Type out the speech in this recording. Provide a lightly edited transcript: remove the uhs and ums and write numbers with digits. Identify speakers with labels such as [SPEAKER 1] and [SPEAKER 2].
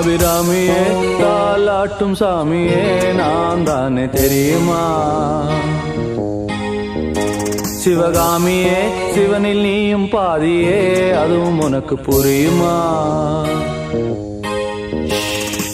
[SPEAKER 1] அபிராமியே தாலாட்டும் சாமியே நான் தானே தெரியுமா? சிவகாமியே சிவனில் நீயும் பாதியே அதுவும் உனக்கு புரியுமா?